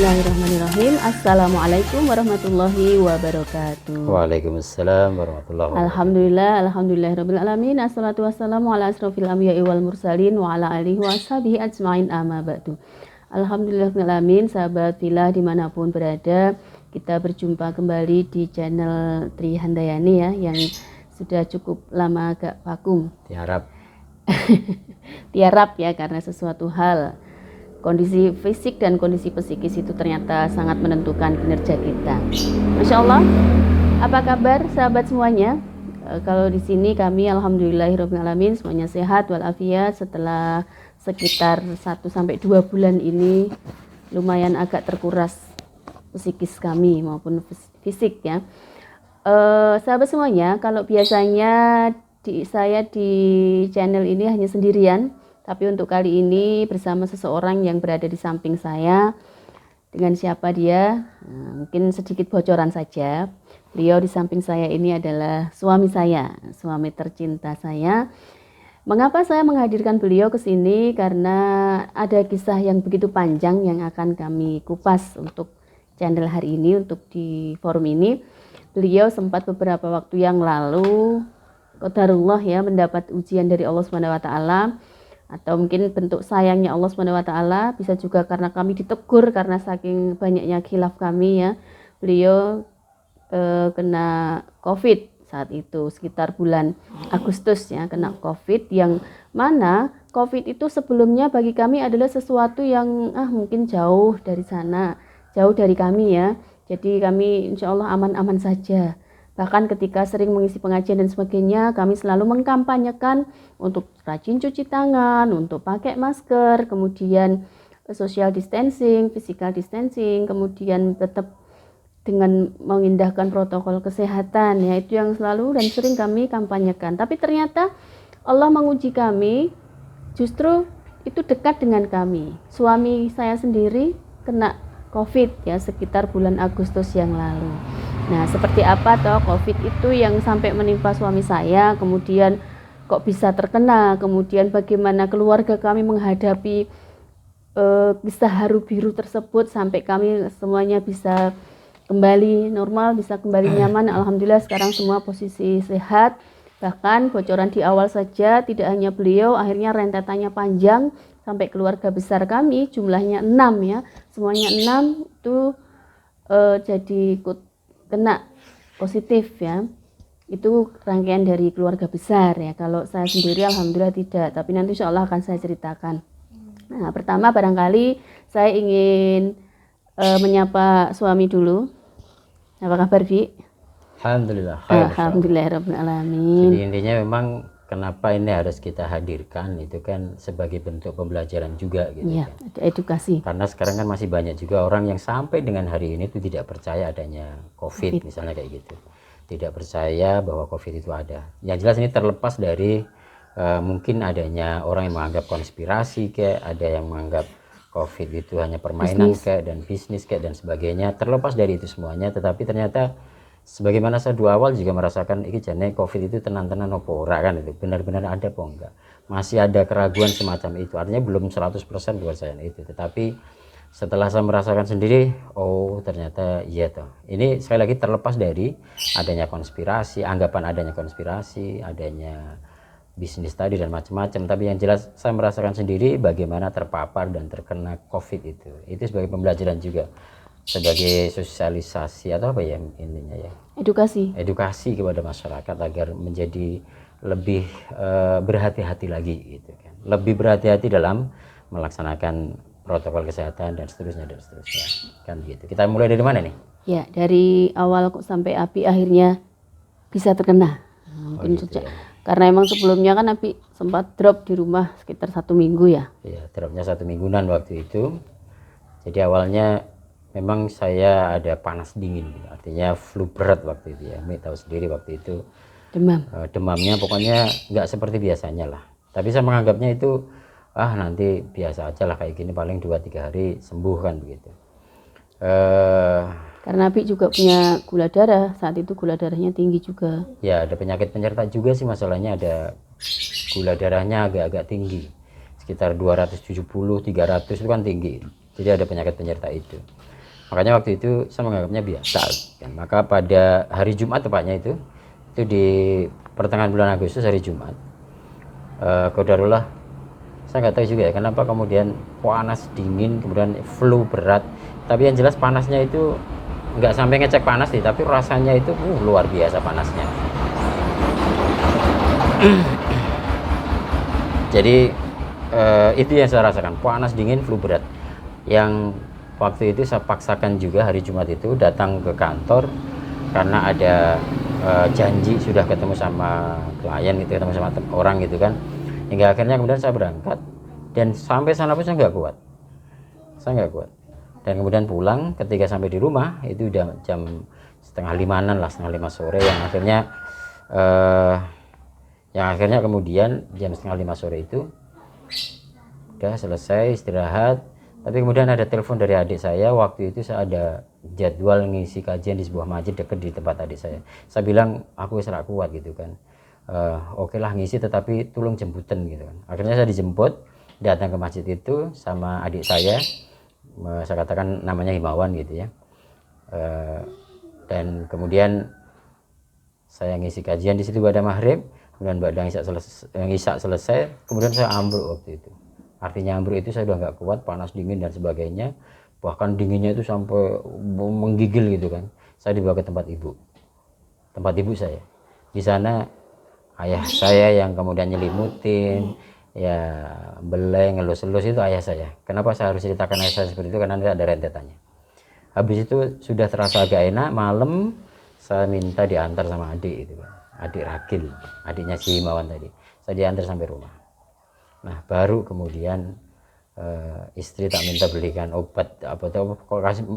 Bismillahirrahmanirrahim. Assalamualaikum warahmatullahi wabarakatuh. Waalaikumsalam warahmatullahi wabarakatuh. Alhamdulillahirabbil alamin. Assalatu wassalamu ala asrofil anbiya'i wal mursalin wa ala alihi wa sahbihi ajmain amma ba'du. Alhamdulillahirabbil alamin, sahabat Villa dimanapun berada, kita berjumpa kembali di channel Tri Handayani ya, yang sudah cukup lama agak vakum. Tiarap ya, karena sesuatu hal. Kondisi fisik dan kondisi psikis itu ternyata sangat menentukan kinerja kita. Masya Allah, apa kabar sahabat semuanya? Kalau di sini kami alhamdulillahirobbilalamin semuanya sehat walafiat. Setelah sekitar 1-2 bulan ini lumayan agak terkuras psikis kami maupun fisik ya. Sahabat semuanya, kalau biasanya saya di channel ini hanya sendirian, tapi untuk kali ini bersama seseorang yang berada di samping saya. Dengan siapa dia? Mungkin sedikit bocoran saja. Beliau di samping saya ini adalah suami saya, suami tercinta saya. Mengapa saya menghadirkan beliau ke sini? Karena ada kisah yang begitu panjang yang akan kami kupas untuk channel hari ini, untuk di forum ini. Beliau sempat beberapa waktu yang lalu, qadarullah ya, mendapat ujian dari Allah SWT, atau mungkin bentuk sayangnya Allah SWT, bisa juga karena kami ditegur karena saking banyaknya khilaf kami ya. Beliau kena COVID saat itu sekitar bulan Agustus ya, kena COVID, yang mana COVID itu sebelumnya bagi kami adalah sesuatu yang mungkin jauh dari sana, jauh dari kami ya. Jadi kami insya Allah aman-aman saja. Bahkan ketika sering mengisi pengajian dan sebagainya, kami selalu mengkampanyekan untuk rajin cuci tangan, untuk pakai masker, kemudian social distancing, physical distancing, kemudian tetap dengan mengindahkan protokol kesehatan ya, itu yang selalu dan sering kami kampanyekan. Tapi ternyata Allah menguji kami, justru itu dekat dengan kami. Suami saya sendiri kena COVID ya sekitar bulan Agustus yang lalu. Nah, seperti apa toh COVID itu yang sampai menimpa suami saya, kemudian kok bisa terkena, kemudian bagaimana keluarga kami menghadapi kisah haru biru tersebut sampai kami semuanya bisa kembali normal, bisa kembali nyaman. Alhamdulillah sekarang semua posisi sehat. Bahkan bocoran di awal saja, tidak hanya beliau, akhirnya rentetannya panjang sampai keluarga besar kami, jumlahnya 6 ya, semuanya 6 itu jadi ikut kena positif ya. Itu rangkaian dari keluarga besar ya. Kalau saya sendiri alhamdulillah tidak, tapi nanti insya Allah akan saya ceritakan. Nah, pertama barangkali saya ingin menyapa suami dulu. Apa kabar, Bi? Alhamdulillah. Alhamdulillahirrahmanirrahim. Jadi intinya memang kenapa ini harus kita hadirkan, itu kan sebagai bentuk pembelajaran juga gitu ya, kan. Ada edukasi. Karena sekarang kan masih banyak juga orang yang sampai dengan hari ini itu tidak percaya adanya COVID misalnya kayak gitu. Tidak percaya bahwa COVID itu ada. Yang jelas ini terlepas dari mungkin adanya orang yang menganggap konspirasi kayak, ada yang menganggap COVID itu hanya permainan kayak dan bisnis kayak dan sebagainya. Terlepas dari itu semuanya, tetapi ternyata sebagaimana saya dua awal juga merasakan ini jane COVID itu tenan-tenan opo ora kan, itu benar-benar ada apa enggak. Masih ada keraguan semacam itu. Artinya belum 100% buat saya itu. Tetapi setelah saya merasakan sendiri, oh ternyata iya toh. Ini sekali lagi terlepas dari adanya konspirasi, anggapan adanya konspirasi, adanya bisnis tadi dan macam-macam, tapi yang jelas saya merasakan sendiri bagaimana terpapar dan terkena COVID itu. Itu sebagai pembelajaran juga, sebagai sosialisasi atau apa ya intinya ya, edukasi kepada masyarakat agar menjadi lebih berhati-hati lagi gitu kan, lebih berhati-hati dalam melaksanakan protokol kesehatan dan seterusnya kan gitu. Kita mulai dari mana nih ya? Dari awal kok sampai Abi akhirnya bisa terkena. Mungkin gitu sejak ya. Karena emang sebelumnya kan Abi sempat drop di rumah sekitar 1 minggu ya. Iya, dropnya 1 mingguan waktu itu. Jadi awalnya memang saya ada panas dingin, artinya flu berat waktu itu ya. Mi tahu sendiri waktu itu demamnya pokoknya nggak seperti biasanya lah. Tapi saya menganggapnya itu nanti biasa aja lah, kayak gini paling 2-3 hari sembuh kan begitu. Karena Abi juga punya gula darah, saat itu gula darahnya tinggi juga. Ya, ada penyakit penyerta juga sih, masalahnya ada gula darahnya agak-agak tinggi. Sekitar 270, 300 itu kan tinggi. Jadi ada penyakit penyerta itu. Makanya waktu itu saya menganggapnya biasa. Dan maka pada hari Jumat tepatnya itu di pertengahan bulan Agustus, hari Jumat, qadarullah, saya nggak tahu juga ya kenapa kemudian panas dingin, kemudian flu berat. Tapi yang jelas panasnya itu nggak sampai ngecek panas sih, tapi rasanya itu luar biasa panasnya. Jadi itu yang saya rasakan, panas dingin flu berat. Yang waktu itu saya paksakan juga hari Jumat itu datang ke kantor karena ada janji sudah ketemu sama klien gitu, ketemu sama orang gitu kan, hingga akhirnya kemudian saya berangkat dan sampai sana pun saya nggak kuat, dan kemudian pulang. Ketika sampai di rumah itu udah jam setengah 5-an lah, setengah 5 sore, yang akhirnya kemudian jam setengah 5 sore itu udah selesai istirahat. Tapi kemudian ada telepon dari adik saya. Waktu itu saya ada jadwal ngisi kajian di sebuah masjid dekat di tempat adik saya. Saya bilang aku serak kuat gitu kan, oke lah ngisi, tetapi tolong jemputan gitu kan. Akhirnya saya dijemput, datang ke masjid itu sama adik saya katakan namanya Himawan gitu ya. Dan kemudian saya ngisi kajian di situ pada maghrib, kemudian pada isya selesai, kemudian saya ambruk waktu itu. Artinya ambruk itu saya udah nggak kuat, panas dingin dan sebagainya, bahkan dinginnya itu sampai menggigil gitu kan. Saya dibawa ke tempat ibu saya. Di sana ayah saya yang kemudian nyelimutin, ya belai ngelus-elus, itu ayah saya. Kenapa saya harus ceritakan ayah saya seperti itu? Karena ada rentetannya. Habis itu sudah terasa agak enak, malam saya minta diantar sama adik itu kan, adik Ragil, adiknya si Himawan tadi. Saya diantar sampai rumah. Nah baru kemudian istri tak minta belikan obat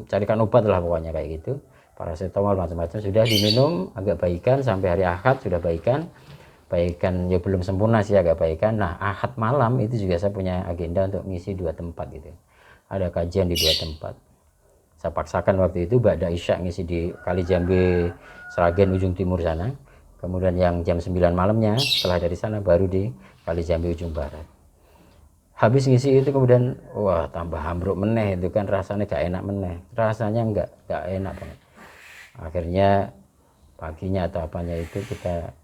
carikan obat lah pokoknya kayak gitu, paracetamol macam-macam, sudah diminum, agak baikan sampai hari Ahad, sudah baikan ya belum sempurna sih, agak baikan. Nah Ahad malam itu juga saya punya agenda untuk ngisi 2 tempat gitu, ada kajian di 2 tempat. Saya paksakan waktu itu ba'da isya ngisi di Kali Jambe Sragen ujung timur sana, kemudian yang jam 9 malamnya setelah dari sana baru di Kali Jambe ujung barat. Habis ngisi itu kemudian wah tambah ambruk meneh itu kan, rasanya gak enak meneh, rasanya nggak enak banget. Akhirnya paginya atau apanya itu kita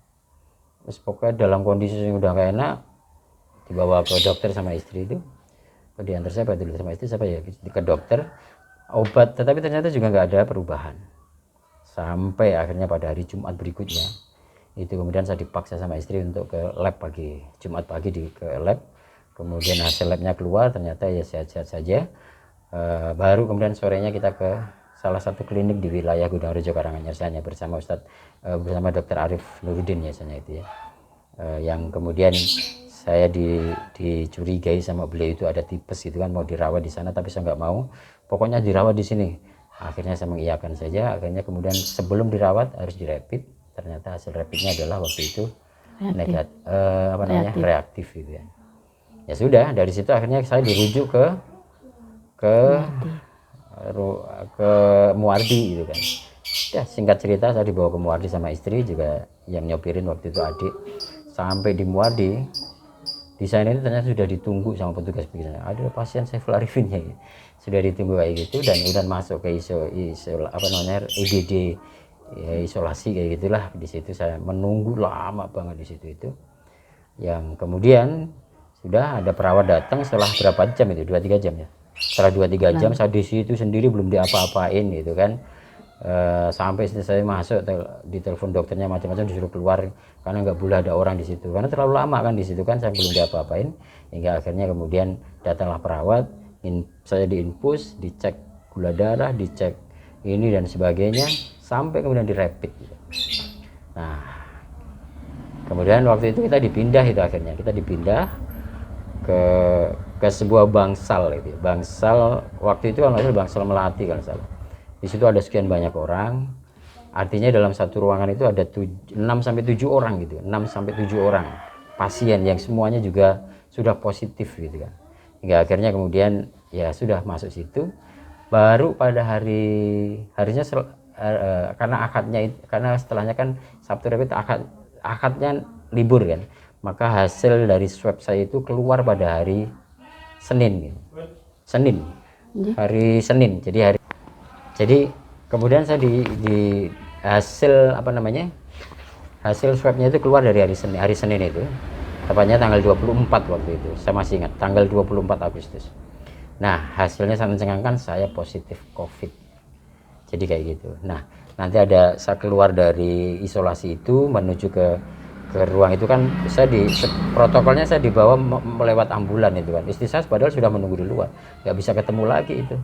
pokoknya dalam kondisi yang udah gak enak, dibawa ke dokter sama istri itu. Diantar saya dulu sama istri siapa ya ke dokter, obat, tetapi ternyata juga nggak ada perubahan. Sampai akhirnya pada hari Jumat berikutnya itu kemudian saya dipaksa sama istri untuk ke lab pagi, Jumat pagi ke lab. Kemudian hasil labnya keluar, ternyata ya sehat-sehat saja. Baru kemudian sorenya kita ke salah satu klinik di wilayah Gudang Rejo Karanganyar sana bersama bersama Dr. Arif Nuruddin ya sana itu ya. Yang kemudian saya dicurigai sama beliau itu ada tipes itu kan, mau dirawat di sana, tapi saya nggak mau, pokoknya dirawat di sini. Akhirnya saya mengiyakan saja. Akhirnya kemudian sebelum dirawat harus direpit. Ternyata hasil rapidnya adalah waktu itu reaktif gitu ya. Ya sudah, dari situ akhirnya saya dirujuk ke Muardi gitu kan. Ya singkat cerita saya dibawa ke Muardi sama istri juga yang nyopirin waktu itu adik. Sampai di Muardi, di sana itu ternyata sudah ditunggu sama petugas begini, ada pasien Saiful Arifin ya, sudah ditunggu kayak gitu, dan kemudian masuk ke IGD ya, isolasi kayak gitulah. Di situ saya menunggu lama banget di situ itu, yang kemudian sudah ada perawat datang setelah berapa jam itu, 2-3 jam ya, setelah 2-3 jam saya di situ sendiri belum diapa-apain gitu kan. Sampai saya masuk ditelepon dokternya macam-macam, disuruh keluar karena nggak boleh ada orang di situ karena terlalu lama kan di situ kan, saya belum diapa-apain. Hingga akhirnya kemudian datanglah perawat, saya diinfus, dicek gula darah, dicek ini dan sebagainya, sampai kemudian direpit gitu. Nah kemudian waktu itu kita dipindah, itu akhirnya kita dipindah ke sebuah bangsal itu, bangsal waktu itu kalau bangsal Melati kalau salah. Di situ ada sekian banyak orang, artinya dalam satu ruangan itu ada 6-7 orang gitu, 6-7 orang pasien yang semuanya juga sudah positif gitu kan. Hingga akhirnya kemudian ya sudah masuk situ, baru pada harinya karena akadnya, karena setelahnya kan Sabtu Rabu akadnya libur kan, maka hasil dari swab saya itu keluar pada hari Senin gitu. Hari Senin, jadi Jadi kemudian saya di hasil apa namanya, hasil swabnya itu keluar dari hari Senin itu, tepatnya tanggal 24 waktu itu, saya masih ingat tanggal 24 Agustus. Nah hasilnya sangat mencengangkan, saya positif COVID. Jadi kayak gitu. Nah nanti saya keluar dari isolasi itu menuju ke ruang itu kan, protokolnya saya dibawa melewat ambulan itu kan. Istri saya padahal sudah menunggu di luar, nggak bisa ketemu lagi itu.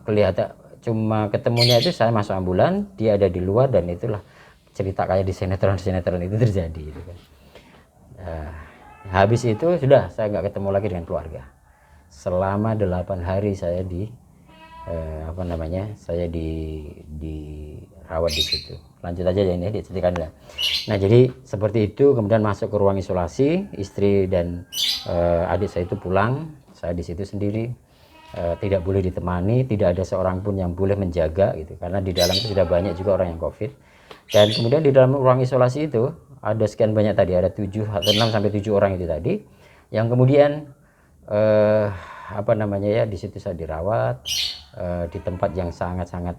Kelihatan cuma ketemunya itu saya masuk ambulan, dia ada di luar, dan itulah cerita kayak di sinetron itu terjadi gitu kan. Habis itu sudah saya nggak ketemu lagi dengan keluarga selama 8 hari. Saya saya dirawat di situ. Lanjut aja ya, ini diceritakan lah. Nah jadi seperti itu, kemudian masuk ke ruang isolasi, istri dan adik saya itu pulang, saya di situ sendiri, tidak boleh ditemani, tidak ada seorang pun yang boleh menjaga gitu, karena di dalam itu sudah banyak juga orang yang COVID. Dan kemudian di dalam ruang isolasi itu ada sekian banyak tadi, ada 6 sampai 7 orang itu tadi, yang kemudian di situ saya dirawat di tempat yang sangat-sangat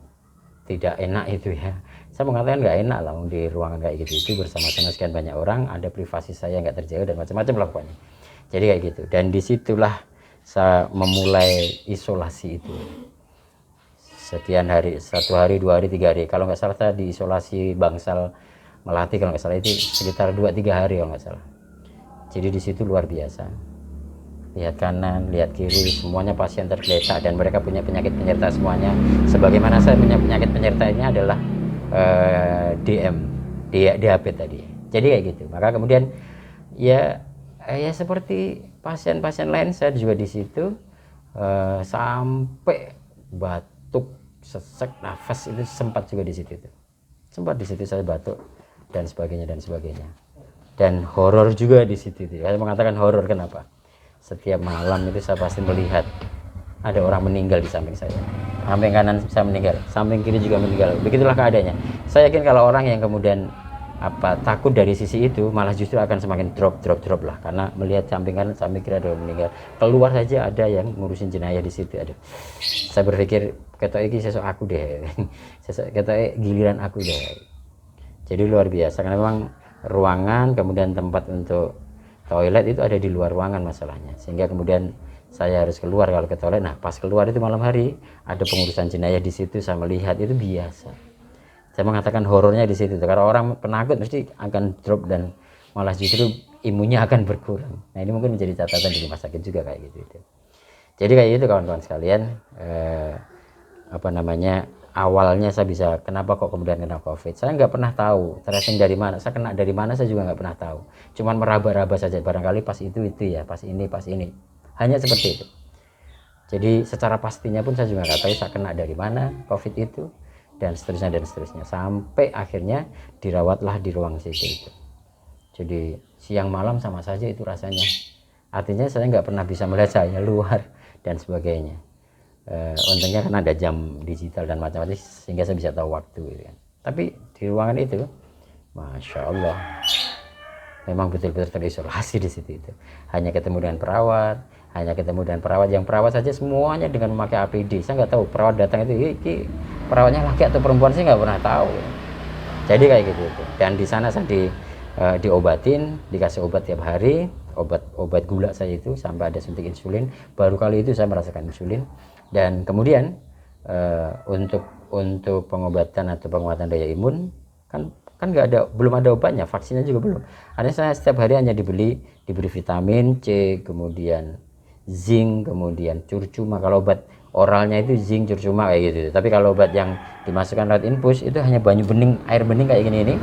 tidak enak itu ya. Saya mengatakan nggak enak lah di ruangan kayak gitu itu bersama-sama sekian banyak orang, ada privasi saya nggak terjaga dan macam-macam lah pokoknya. Jadi kayak gitu, dan disitulah saya memulai isolasi itu. Sekian hari, 1 hari, 2 hari, 3 hari. Kalau nggak salah saya diisolasi Bangsal Melati, kalau nggak salah itu sekitar 2-3 hari kalau nggak salah. Jadi di situ luar biasa. Lihat kanan, lihat kiri, semuanya pasien tergeletak, dan mereka punya penyakit penyerta semuanya. Sebagaimana saya punya penyakit penyertanya adalah diabetes tadi. Jadi kayak gitu. Maka kemudian ya seperti pasien-pasien lain, saya juga di situ sampai batuk, sesek, nafas itu sempat juga di situ. Sempat di situ saya batuk dan sebagainya. Dan horor juga di situ. Saya mengatakan horor kenapa? Setiap malam itu saya pasti melihat ada orang meninggal di samping saya. Samping kanan saya meninggal, samping kiri juga meninggal. Begitulah keadaannya. Saya yakin kalau orang yang kemudian takut dari sisi itu, malah justru akan semakin drop lah, karena melihat samping kanan, samping kiri ada orang meninggal. Keluar saja ada yang ngurusin jenazah di situ. Aduh, saya berpikir ketok iki sesuk aku deh, ketok giliran aku deh. Jadi luar biasa, karena memang ruangan kemudian tempat untuk toilet itu ada di luar ruangan masalahnya, sehingga kemudian saya harus keluar kalau ke toilet. Nah pas keluar itu malam hari ada pengurusan jenazah di situ, saya melihat itu biasa. Saya mengatakan horornya di situ, karena orang penakut mesti akan drop dan malah justru imunnya akan berkurang. Nah ini mungkin menjadi catatan di rumah sakit juga kayak gitu. Jadi kayak gitu kawan-kawan sekalian, awalnya saya bisa, kenapa kok kemudian kena COVID, saya nggak pernah tahu tracing dari mana, saya kena dari mana saya juga nggak pernah tahu, cuman meraba-raba saja, barangkali pas itu ya, pas ini, hanya seperti itu. Jadi secara pastinya pun saya juga nggak tahu saya kena dari mana COVID itu, dan seterusnya, sampai akhirnya dirawatlah di ruang situ itu. Jadi siang malam sama saja itu rasanya, artinya saya nggak pernah bisa melihat saya luar dan sebagainya. Untungnya kan ada jam digital dan macam-macam sehingga saya bisa tahu waktu gitu kan. Tapi di ruangan itu, masya Allah, memang betul-betul terisolasi di situ itu. Hanya ketemu dengan perawat, yang perawat saja semuanya dengan memakai APD. Saya nggak tahu perawat datang itu perawatnya laki atau perempuan, sih nggak pernah tahu. Jadi kayak gitu. Dan di sana saya diobatin, dikasih obat tiap hari, obat gula saya itu sampai ada suntik insulin. Baru kali itu saya merasakan insulin. Dan kemudian untuk pengobatan atau penguatan daya imun kan belum ada obatnya, vaksinnya juga belum. Artinya saya setiap hari hanya diberi vitamin C, kemudian zinc, kemudian curcuma. Kalau obat oralnya itu zinc, curcuma kayak gitu. Tapi kalau obat yang dimasukkan lewat infus itu hanya air bening kayak gini ini.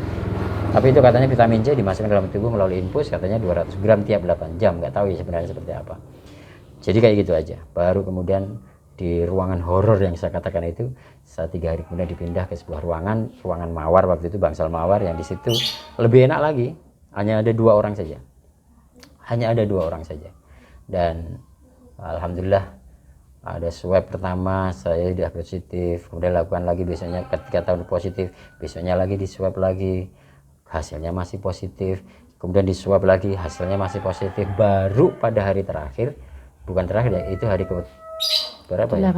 Tapi itu katanya vitamin C dimasukkan dalam tubuh melalui infus, katanya 200 gram tiap 8 jam. Nggak tahu ya sebenarnya seperti apa. Jadi kayak gitu aja. Baru kemudian di ruangan horor yang saya katakan itu, saya 3 hari kemudian dipindah ke sebuah ruangan mawar, waktu itu Bangsal Mawar, yang di situ lebih enak lagi, hanya ada 2 orang saja, dan alhamdulillah ada swab pertama saya sudah positif, kemudian lakukan lagi besoknya, ketika tahun positif besoknya lagi di swab lagi, hasilnya masih positif, kemudian di swab lagi hasilnya masih positif, baru pada hari terakhir, bukan terakhir ya, itu hari ke berapa ya?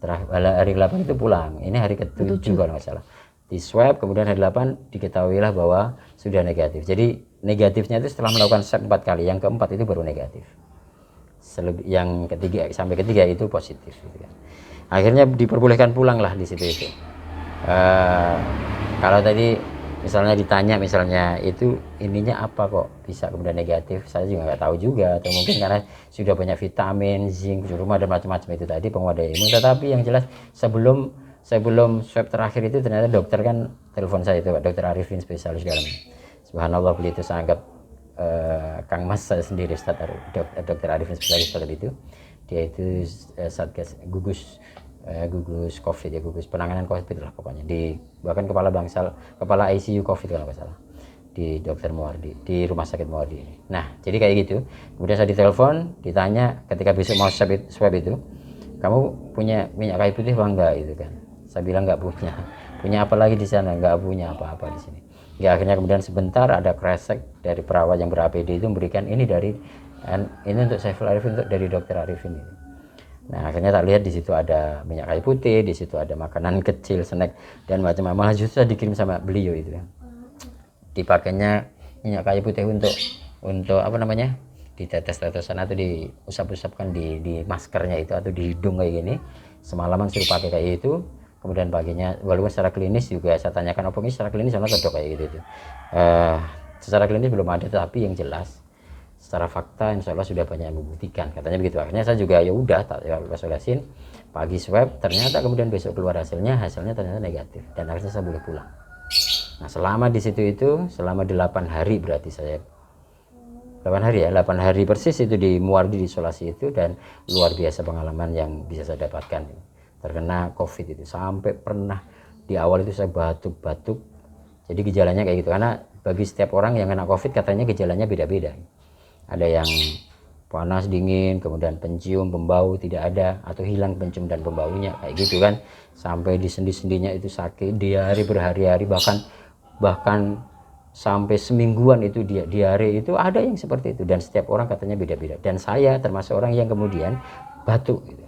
terakhir hari 8 itu pulang, ini hari ke-7 kalau nggak salah, di swab, kemudian hari 8 diketahuilah bahwa sudah negatif. Jadi negatifnya itu setelah melakukan swab 4 kali, yang keempat itu baru negatif. Yang ketiga sampai ketiga itu positif gitu kan. Akhirnya diperbolehkan pulang lah di situ itu. Kalau tadi misalnya ditanya misalnya itu ininya apa kok bisa kemudian negatif, saya juga nggak tahu juga, atau mungkin karena sudah banyak vitamin, zinc, rumah dan macam-macam itu tadi penguat daya imun. Tetapi yang jelas sebelum swab terakhir itu ternyata dokter kan telepon saya itu Pak, Dokter Arifin, spesialis dalam. Subhanallah, beliau itu saya anggap Kang Mas saya sendiri, Dokter Arifin, spesialis tadi itu. Dia itu satgas gugus COVID ya, gugus penanganan COVID lah pokoknya, di bahkan kepala ICU COVID kalau nggak salah, di Dokter Muwardi, di Rumah Sakit Muwardi ini. Nah jadi kayak gitu, kemudian saya ditelepon, ditanya ketika besok mau swab itu, kamu punya minyak kayu putih apa enggak gitu kan. Saya bilang nggak punya apa lagi di sana, nggak punya apa-apa di sini. Ya akhirnya kemudian sebentar ada kresek dari perawat yang ber-APD itu memberikan ini untuk Saiful Arifin, untuk dari Dokter Arifin ini. Nah akhirnya tak lihat di situ ada minyak kayu putih, di situ ada makanan kecil, snack dan macam-macam. Malah justru dikirim sama beliau itu ya. Dipakainya minyak kayu putih untuk apa namanya? Ditetes-tetesan atau diusap-usapkan di maskernya itu atau di hidung kayak gini. Semalaman suruh pakai kayak itu. Kemudian paginya, walaupun secara klinis juga saya tanyakan, apa ini secara klinis sama dok kayak gitu. Secara klinis belum ada, tapi yang jelas secara fakta insya Allah sudah banyak yang membuktikan, katanya begitu. Akhirnya saya juga ya udah tak isolasi, pagi swab, ternyata kemudian besok keluar hasilnya ternyata negatif, dan akhirnya saya boleh pulang. Nah selama di situ itu selama 8 hari, berarti saya 8 hari persis itu di Muwardi, di isolasi itu, dan luar biasa pengalaman yang bisa saya dapatkan terkena COVID itu. Sampai pernah di awal itu saya batuk-batuk, jadi gejalanya kayak gitu, karena bagi setiap orang yang kena COVID katanya gejalanya beda-beda. Ada yang panas, dingin, kemudian pencium, pembau tidak ada, atau hilang pencium dan pembaunya kayak gitu kan, sampai di sendi-sendinya itu sakit, diare berhari-hari, bahkan sampai semingguan itu diare itu ada yang seperti itu, dan setiap orang katanya beda-beda. Dan saya termasuk orang yang kemudian batuk gitu.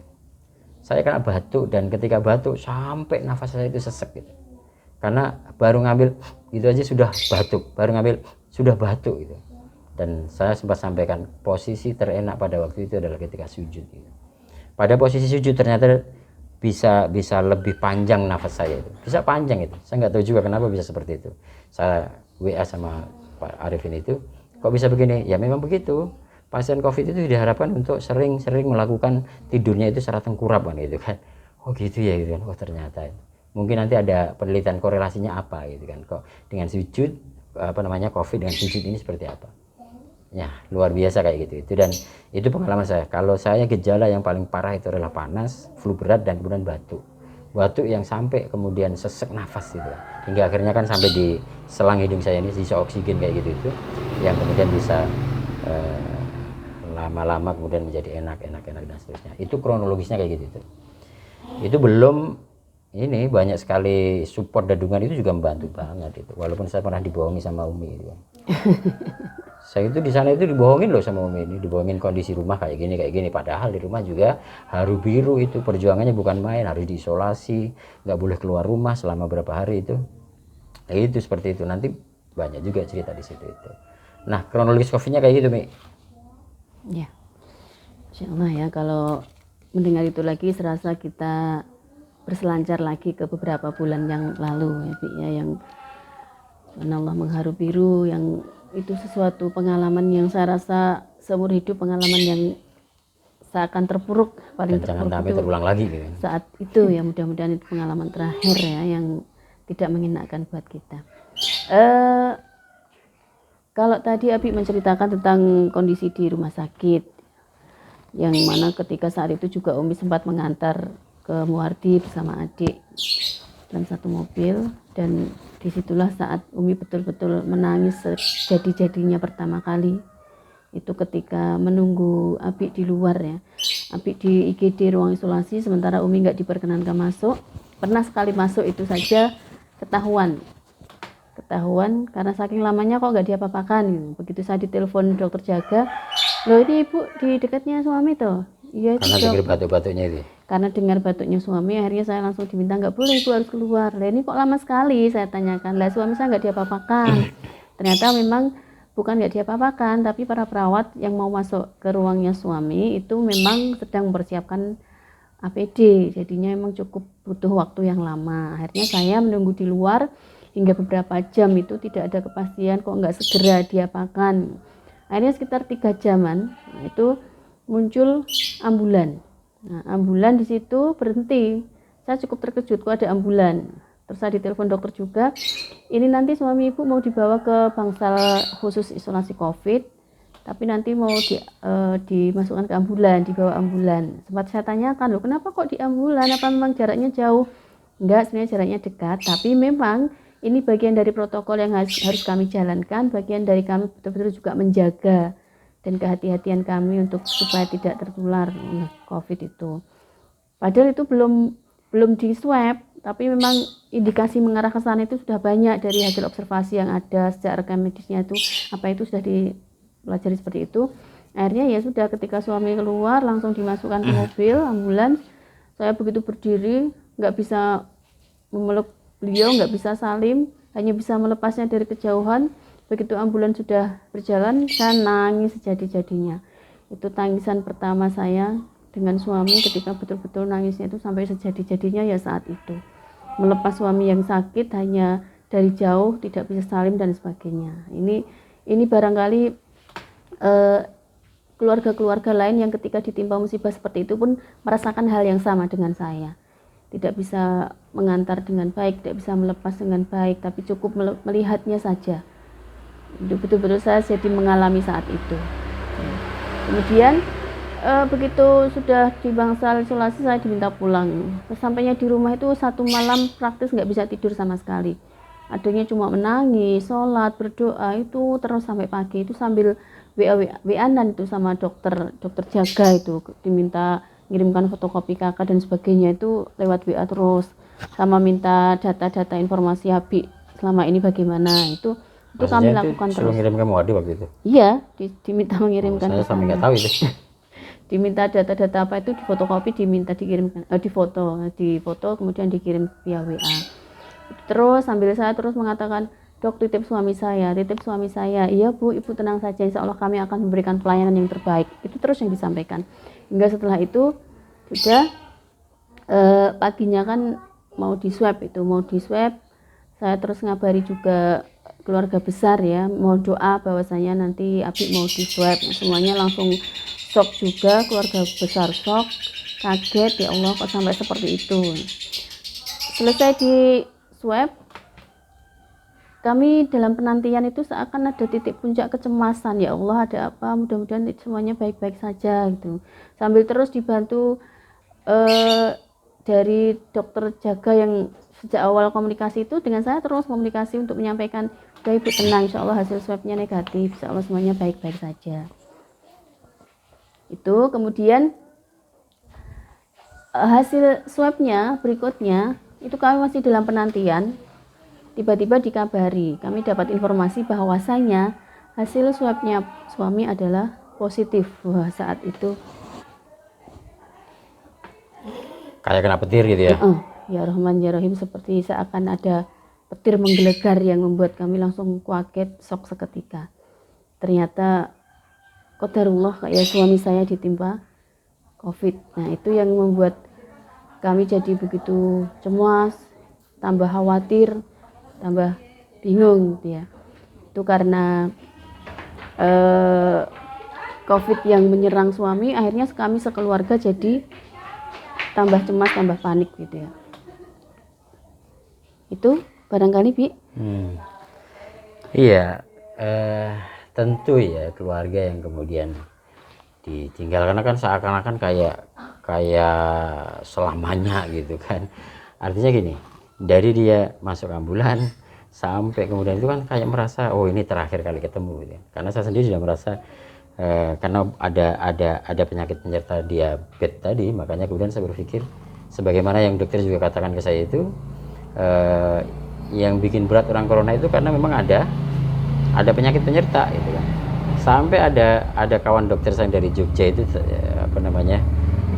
Saya kena batuk, dan ketika batuk sampai nafas saya itu sesek gitu, karena baru ngambil itu aja sudah batuk, baru ngambil sudah batuk gitu. Dan saya sempat sampaikan posisi terenak pada waktu itu adalah ketika sujud gitu. Pada posisi sujud ternyata bisa lebih panjang nafas saya itu, bisa panjang itu. Saya nggak tahu juga kenapa bisa seperti itu. Saya WA sama Pak Arifin itu, kok bisa begini? Ya memang begitu. Pasien COVID itu diharapkan untuk sering-sering melakukan tidurnya itu secara tengkurap kan gitu kan. Oh gitu ya gitu kan. Oh ternyata mungkin nanti ada penelitian korelasinya apa gitu kan, kok dengan sujud COVID dengan sujud ini seperti apa. Ya luar biasa kayak gitu itu. Dan itu pengalaman saya. Kalau saya gejala yang paling parah itu adalah panas, flu berat, dan kemudian batuk yang sampai kemudian sesek nafas gitu, hingga akhirnya kan sampai di selang hidung saya ini sisa oksigen kayak gitu itu, yang kemudian bisa lama-lama kemudian menjadi enak dan seterusnya. Itu kronologisnya kayak gitu itu belum ini banyak sekali support dan dukungan, itu juga membantu banget itu, walaupun saya pernah dibohongi sama Umi itu. Saya itu di sana itu dibohongin loh sama Umi ini, dibohongin kondisi rumah kayak gini, padahal di rumah juga haru biru itu, perjuangannya bukan main, harus diisolasi, nggak boleh keluar rumah selama berapa hari itu. Itu seperti itu, nanti banyak juga cerita di situ itu. Nah kronologis COVID-nya kayak gitu Mi. Ya, Insya Allah ya, kalau mendengar itu lagi serasa kita berselancar lagi ke beberapa bulan yang lalu ya Bi, ya, yang Allah mengharu biru, yang itu sesuatu pengalaman yang saya rasa seumur hidup, pengalaman yang seakan terpuruk, paling dan jangan terpuruk sampai itu terulang lagi gitu. Saat itu ya, mudah-mudahan itu pengalaman terakhir ya, yang tidak mengenakan buat kita. Kalau tadi Abi menceritakan tentang kondisi di rumah sakit, yang mana ketika saat itu juga Umi sempat mengantar ke Muwardi bersama adik dalam satu mobil, dan disitulah saat Umi betul-betul menangis sejadi-jadinya pertama kali. Itu ketika menunggu Abi di luar ya, Abi di IGD ruang isolasi, sementara Umi nggak diperkenankan masuk. Pernah sekali masuk itu saja ketahuan karena saking lamanya kok nggak diapa-apakan. Begitu saya ditelepon dokter jaga, loh ini ibu di dekatnya suami tuh. Iya itu karena dengar batuk-batuknya itu. Karena dengar batuknya suami, akhirnya saya langsung diminta nggak boleh ibu, harus keluar. Lah ini kok lama sekali, saya tanyakan. Lah suami saya nggak diapa-apakan. Ternyata memang bukan nggak diapa-apakan, tapi para perawat yang mau masuk ke ruangnya suami itu memang sedang mempersiapkan APD, jadinya memang cukup butuh waktu yang lama. Akhirnya saya menunggu di luar hingga beberapa jam, itu tidak ada kepastian kok nggak segera diapakan. Akhirnya sekitar 3 jaman itu muncul ambulan. Nah, ambulan di situ berhenti. Saya cukup terkejut kok ada ambulan. Terus saya ditelepon dokter juga. Ini nanti suami ibu mau dibawa ke bangsal khusus isolasi COVID, tapi nanti mau dimasukkan ke ambulan, dibawa ambulan. Sempat saya tanyakan, loh kenapa kok di ambulan? Apa memang jaraknya jauh? Enggak, sebenarnya jaraknya dekat. Tapi memang ini bagian dari protokol yang harus kami jalankan. Bagian dari kami betul-betul juga menjaga dan kehati-hatian kami untuk supaya tidak tertular COVID itu. Padahal itu belum di swab, tapi memang indikasi mengarah ke sana itu sudah banyak dari hasil observasi yang ada sejak rekam medisnya itu, apa itu sudah dipelajari seperti itu. Akhirnya ya sudah, ketika suami keluar langsung dimasukkan ke mobil ambulans. Saya begitu berdiri, nggak bisa memeluk beliau, nggak bisa salim, hanya bisa melepasnya dari kejauhan. Begitu ambulans sudah berjalan, saya nangis sejadi-jadinya. Itu tangisan pertama saya dengan suami, ketika betul-betul nangisnya itu sampai sejadi-jadinya ya saat itu. Melepas suami yang sakit hanya dari jauh, tidak bisa salim dan sebagainya. Ini barangkali keluarga-keluarga lain yang ketika ditimpa musibah seperti itu pun merasakan hal yang sama dengan saya. Tidak bisa mengantar dengan baik, tidak bisa melepas dengan baik, tapi cukup melihatnya saja. Betul-betul saya jadi mengalami saat itu. Kemudian begitu sudah di bangsal isolasi, saya diminta pulang. Sampainya di rumah itu 1 malam praktis nggak bisa tidur sama sekali. Adanya cuma menangis, sholat, berdoa itu terus sampai pagi. Itu sambil WA-an itu sama dokter jaga, itu diminta ngirimkan fotokopi KK dan sebagainya, itu lewat WA terus, sama minta data-data informasi Habib selama ini bagaimana. Itu kami lakukan terus. Ngirim ke Muadi waktu itu? Iya, diminta mengirimkan. Saya sampai nggak tahu itu. Diminta data-data apa itu, difotokopi, diminta dikirimkan, difoto kemudian dikirim via WA. Terus sambil saya terus mengatakan, dok titip suami saya. Iya bu, ibu tenang saja, insya Allah kami akan memberikan pelayanan yang terbaik. Itu terus yang disampaikan. Hingga setelah itu sudah paginya kan mau di swab, saya terus ngabari juga keluarga besar ya, mau doa bahwasanya nanti Abi mau di swab. Semuanya langsung shock juga, keluarga besar shock, kaget, ya Allah kok sampai seperti itu. Selesai di swab, kami dalam penantian itu seakan ada titik puncak kecemasan, ya Allah ada apa, mudah-mudahan semuanya baik-baik saja gitu. Sambil terus dibantu dari dokter jaga yang sejak awal komunikasi itu dengan saya, terus komunikasi untuk menyampaikan, udah ibu tenang, insya Allah hasil swabnya negatif, insya Allah semuanya baik-baik saja. Itu kemudian hasil swabnya berikutnya itu kami masih dalam penantian. Tiba-tiba dikabari, kami dapat informasi bahwasanya hasil swabnya suami adalah positif. Wah, saat itu kayak kena petir gitu ya. Ya Rahman ya Rahim, seperti seakan ada petir menggelegar yang membuat kami langsung kaget, shock seketika. Ternyata qadarullah kayak suami saya ditimpa COVID. Nah, itu yang membuat kami jadi begitu cemas, tambah khawatir, tambah bingung gitu ya. Itu karena COVID yang menyerang suami, akhirnya kami sekeluarga jadi tambah cemas, tambah panik gitu ya. Itu barangkali Bi. Iya, tentu ya keluarga yang kemudian ditinggal, karena kan seakan-akan kayak selamanya gitu kan. Artinya gini, dari dia masuk ambulan sampai kemudian itu kan kayak merasa oh ini terakhir kali ketemu gitu. Karena saya sendiri sudah merasa karena ada penyakit penyerta diabetes tadi, makanya kemudian saya berpikir sebagaimana yang dokter juga katakan ke saya itu, yang bikin berat orang corona itu karena memang ada penyakit penyerta gitu kan. Sampai ada kawan dokter saya dari Jogja itu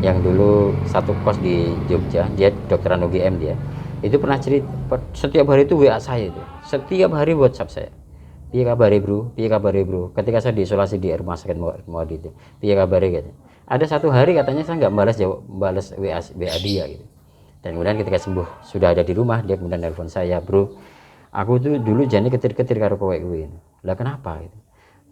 yang dulu satu kos di Jogja, dia dokteran UGM dia, itu pernah cerita setiap hari itu WA saya itu, setiap hari WhatsApp saya, piye kabare bro, piye kabare bro, ketika saya diisolasi di rumah sakit Muadi itu, piye kabare gitu. Ada satu hari katanya saya nggak balas WA dia gitu, dan kemudian ketika sembuh sudah ada di rumah, dia kemudian telepon saya, bro aku tuh dulu jane ketir-ketir karo kowe kuwi, lah kenapa gitu.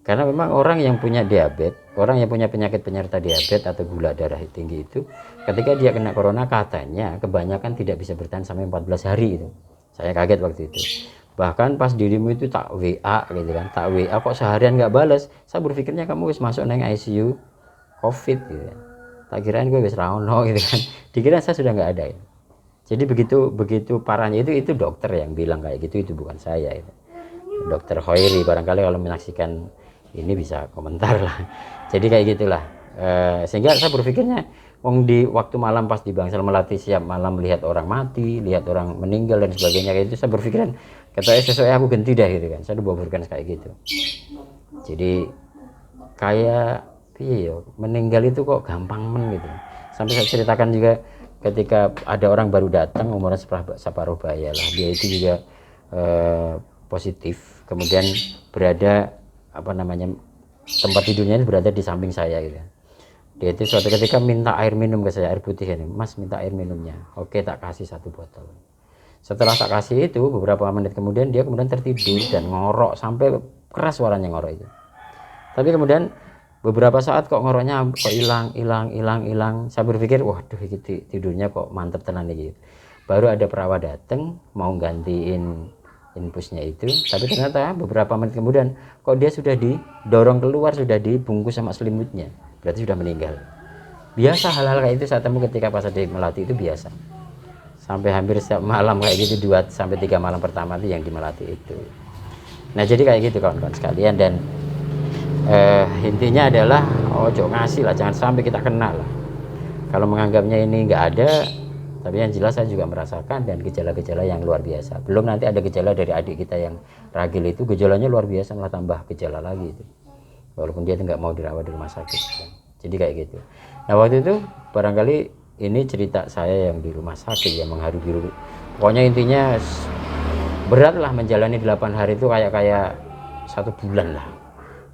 Karena memang orang yang punya diabetes, orang yang punya penyakit penyerta diabetes atau gula darah tinggi itu, ketika dia kena corona katanya kebanyakan tidak bisa bertahan sampai 14 hari itu. Saya kaget waktu itu. Bahkan pas dirimu itu tak WA gitu kan, tak WA kok seharian nggak balas. Saya berpikirnya kamu wis masuk neng ICU COVID gitu kan. Tak kirain gue wis ra ono gitu kan. Dikira saya sudah nggak ada ya. Jadi begitu parahnya itu dokter yang bilang kayak gitu, itu bukan saya itu. Dokter Hoiri barangkali kalau menyaksikan ini bisa komentar lah. Jadi kayak gitulah. Sehingga saya berpikirnya wong di waktu malam pas di Bangsal Melati siap malam lihat orang mati, lihat orang meninggal dan sebagainya kayak itu, saya berpikiran kata sesuai aku ganti dah gitu kan. Saya berpikirkan kayak gitu. Jadi kayak iya meninggal itu kok gampang gitu. Sampai saya ceritakan juga ketika ada orang baru datang umurnya separuh baya lah, dia itu juga positif, kemudian berada tempat tidurnya berada di samping saya gitu. Dia itu suatu ketika minta air minum ke saya, air putih ini, mas minta air minumnya, oke tak kasih 1 botol. Setelah tak kasih itu beberapa menit kemudian dia kemudian tertidur dan ngorok sampai keras suaranya ngorok itu. Tapi kemudian beberapa saat kok ngoroknya kok hilang. Saya berpikir waduh tidurnya kok mantep tenan gitu. Baru ada perawat datang mau gantiin infusnya itu, tapi ternyata beberapa menit kemudian kok dia sudah didorong keluar, sudah dibungkus sama selimutnya, berarti sudah meninggal. Biasa hal-hal kayak itu saya temu ketika pas di Melati itu biasa, sampai hampir setiap malam kayak gitu, 2 sampai 3 malam pertama itu yang di Melati itu. Nah jadi kayak gitu kawan-kawan sekalian, dan intinya adalah ojo ngasih lah, jangan sampai kita kena lah. Kalau menganggapnya ini nggak ada, tapi yang jelas saya juga merasakan dan gejala-gejala yang luar biasa. Belum nanti ada gejala dari adik kita yang ragil itu, gejalanya luar biasa, malah tambah gejala lagi itu. Walaupun dia nggak mau dirawat di rumah sakit. Jadi kayak gitu. Nah waktu itu barangkali ini cerita saya yang di rumah sakit yang mengharu biru. Pokoknya intinya berat lah menjalani 8 hari itu kayak 1 bulan lah.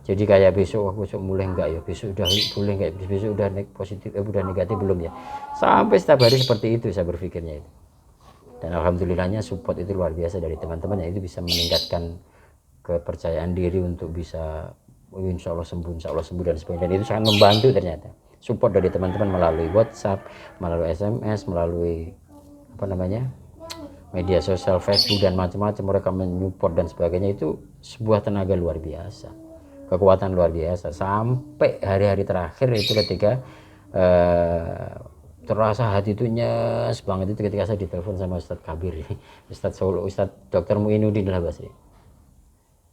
Jadi kayak besok mulai enggak ya, besok udah boleh enggak, besok udah positif, udah negatif belum ya, sampai setiap hari seperti itu saya berpikirnya itu. Dan alhamdulillahnya support itu luar biasa dari teman-teman, yang itu bisa meningkatkan kepercayaan diri untuk bisa insya Allah sembuh dan sebagainya. Dan itu sangat membantu ternyata, support dari teman-teman melalui WhatsApp, melalui SMS, melalui media sosial, Facebook dan macam-macam, mereka menyupport dan sebagainya. Itu sebuah tenaga luar biasa, kekuatan luar biasa, sampai hari-hari terakhir itu ketika terasa hati itu nyes banget itu ketika saya ditelepon sama Ustadz Kabir, Ustadz Solo, Ustadz Dr. Muinuddin lah Basri,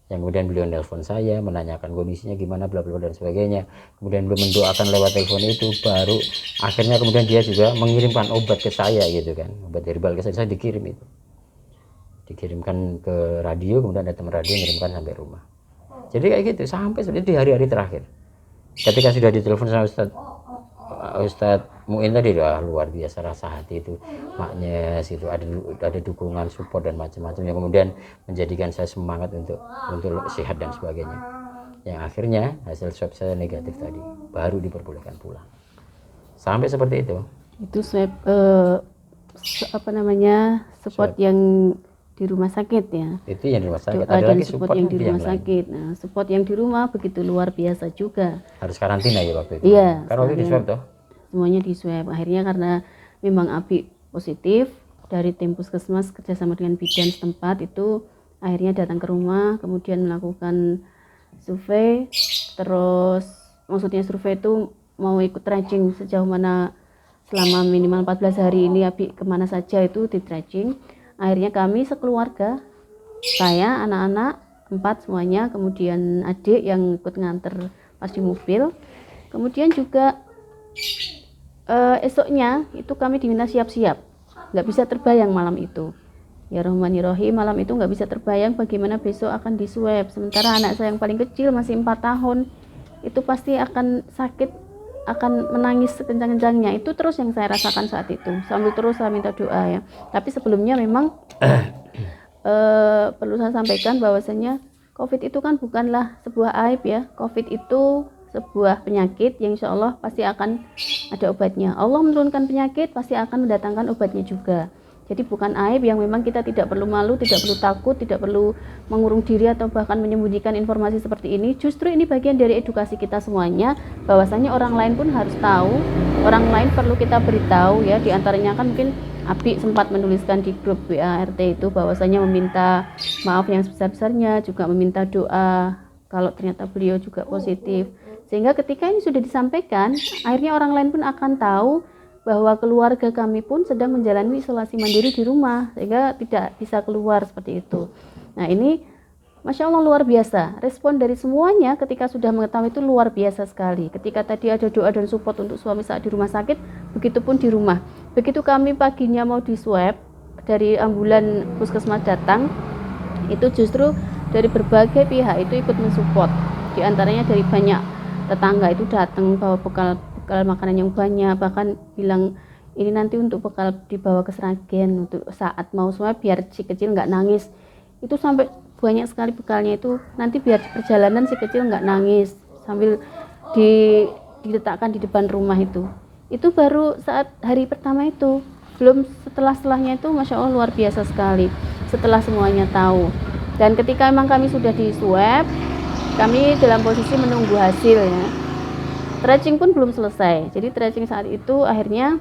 yang kemudian beliau nelpon saya menanyakan kondisinya gimana bla bla dan sebagainya, kemudian beliau mendoakan lewat telepon itu, baru akhirnya kemudian dia juga mengirimkan obat ke saya gitu kan, obat herbal ke saya dikirimkan ke radio, kemudian ada teman radio mengirimkan sampai rumah. Jadi kayak gitu sampai seperti di hari-hari terakhir. Ketika sudah ditelepon sama Ustadz Muin tadi, luar biasa rasa hati itu, maknya situ ada dukungan, support dan macam-macam yang kemudian menjadikan saya semangat untuk sehat dan sebagainya. Yang akhirnya hasil swab saya negatif tadi, baru diperbolehkan pulang. Sampai seperti itu. Itu swab support yang di rumah sakit ya. Itu yang di rumah sakit. Ada lagi support yang di rumah sakit. Nah, support yang di rumah begitu luar biasa juga. Harus karantina ya waktu itu. Iya. Karena waktu itu di swab toh. Semuanya di swab. Akhirnya karena memang Abi positif, dari tim puskesmas kerjasama dengan bidan setempat itu akhirnya datang ke rumah, kemudian melakukan survei. Terus maksudnya survei itu mau ikut tracing sejauh mana selama minimal 14 hari ini Abi kemana saja, itu di tracing. Akhirnya kami sekeluarga, saya, anak-anak 4 semuanya, kemudian adik yang ikut nganter pas di mobil. Kemudian juga esoknya itu kami diminta siap-siap, nggak bisa terbayang malam itu. Ya Rahmani Rohim, malam itu nggak bisa terbayang bagaimana besok akan diswab. Sementara anak saya yang paling kecil masih 4 tahun, itu pasti akan sakit akan menangis sekencang-kencangnya. Itu terus yang saya rasakan saat itu, sambil terus saya minta doa ya. Tapi sebelumnya memang perlu saya sampaikan bahwasanya COVID itu kan bukanlah sebuah aib ya. COVID itu sebuah penyakit yang insya Allah pasti akan ada obatnya. Allah menurunkan penyakit pasti akan mendatangkan obatnya juga. Jadi bukan aib yang memang kita tidak perlu malu, tidak perlu takut, tidak perlu mengurung diri atau bahkan menyembunyikan informasi seperti ini. Justru ini bagian dari edukasi kita semuanya, bahwasanya orang lain pun harus tahu, orang lain perlu kita beritahu ya. Di antaranya kan mungkin Abi sempat menuliskan di grup WA RT itu bahwasanya meminta maaf yang sebesar-besarnya, juga meminta doa kalau ternyata beliau juga positif. Sehingga ketika ini sudah disampaikan, akhirnya orang lain pun akan tahu bahwa keluarga kami pun sedang menjalani isolasi mandiri di rumah, sehingga tidak bisa keluar seperti itu. Nah ini Masya Allah luar biasa, respon dari semuanya ketika sudah mengetahui itu luar biasa sekali. Ketika tadi ada doa dan support untuk suami saat di rumah sakit, begitupun di rumah. Begitu kami paginya mau di swab, dari ambulan puskesmas datang, itu justru dari berbagai pihak itu ikut mensupport. Di antaranya dari banyak tetangga itu datang bawa bekal makanan yang banyak, bahkan bilang ini nanti untuk bekal dibawa ke Sragen untuk saat mau swab biar si kecil nggak nangis. Itu sampai banyak sekali bekalnya itu, nanti biar di perjalanan si kecil nggak nangis, sambil diletakkan di depan rumah itu baru saat hari pertama itu, belum setelahnya itu Masya Allah luar biasa sekali setelah semuanya tahu. Dan ketika memang kami sudah di swab, kami dalam posisi menunggu hasil ya, tracing pun belum selesai. Jadi tracing saat itu akhirnya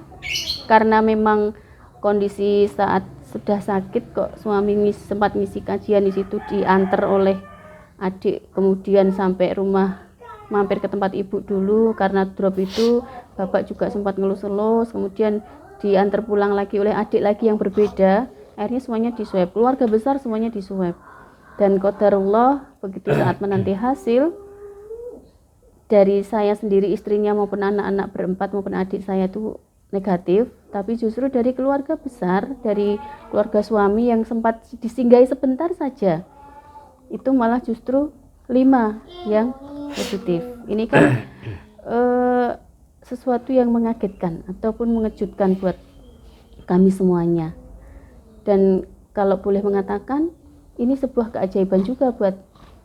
karena memang kondisi saat sudah sakit kok suami sempat ngisi kajian di situ, diantar oleh adik, kemudian sampai rumah mampir ke tempat ibu dulu karena drop itu, bapak juga sempat ngelus-elus, kemudian diantar pulang lagi oleh adik lagi yang berbeda. Akhirnya semuanya di swab, keluarga besar semuanya di swab. Dan qadarullah begitu saat menanti hasil, dari saya sendiri, istrinya maupun anak-anak berempat maupun adik saya itu negatif, tapi justru dari keluarga besar, dari keluarga suami yang sempat disinggahi sebentar saja, itu malah justru 5 yang positif. Ini kan sesuatu yang mengagetkan ataupun mengejutkan buat kami semuanya. Dan kalau boleh mengatakan, ini sebuah keajaiban juga buat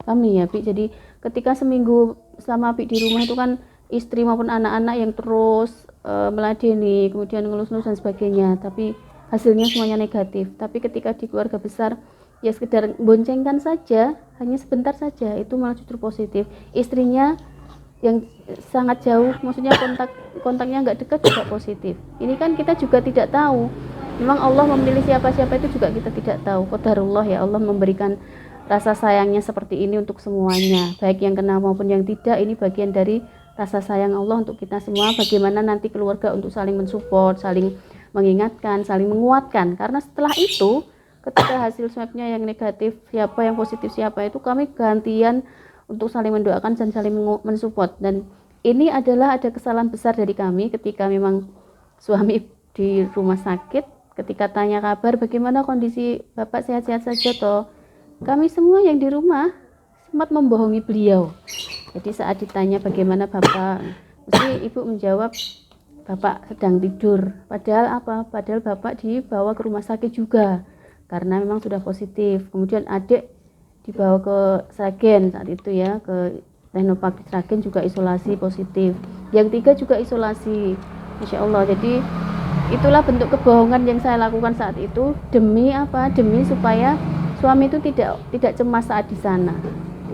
kami ya, Bi. Jadi ketika seminggu selama Abi di rumah itu kan istri maupun anak-anak yang terus meladeni, kemudian ngelus-ngelus dan sebagainya, tapi hasilnya semuanya negatif. Tapi ketika di keluarga besar ya sekedar boncengkan saja, hanya sebentar saja, itu malah justru positif. Istrinya yang sangat jauh, maksudnya kontaknya nggak dekat juga positif. Ini kan kita juga tidak tahu, memang Allah memilih siapa-siapa itu juga kita tidak tahu. Qadarullah ya, Allah memberikan rasa sayangnya seperti ini untuk semuanya, baik yang kena maupun yang tidak. Ini bagian dari rasa sayang Allah untuk kita semua, bagaimana nanti keluarga untuk saling mensupport, saling mengingatkan, saling menguatkan. Karena setelah itu, ketika hasil swabnya yang negatif, siapa yang positif siapa itu, kami gantian untuk saling mendoakan dan saling mensupport. Dan ini adalah ada kesalahan besar dari kami ketika memang suami di rumah sakit, ketika tanya kabar bagaimana kondisi bapak, sehat-sehat saja toh, kami semua yang di rumah sempat membohongi beliau. Jadi saat ditanya bagaimana bapak, mesti ibu menjawab bapak sedang tidur, padahal apa? Padahal bapak dibawa ke rumah sakit juga karena memang sudah positif. Kemudian adik dibawa ke Sragen saat itu ya, ke Teknopark di Sragen juga isolasi positif. Yang 3 juga isolasi. Masya Allah. Jadi itulah bentuk kebohongan yang saya lakukan saat itu, demi apa? Demi supaya suami itu tidak cemas saat di sana.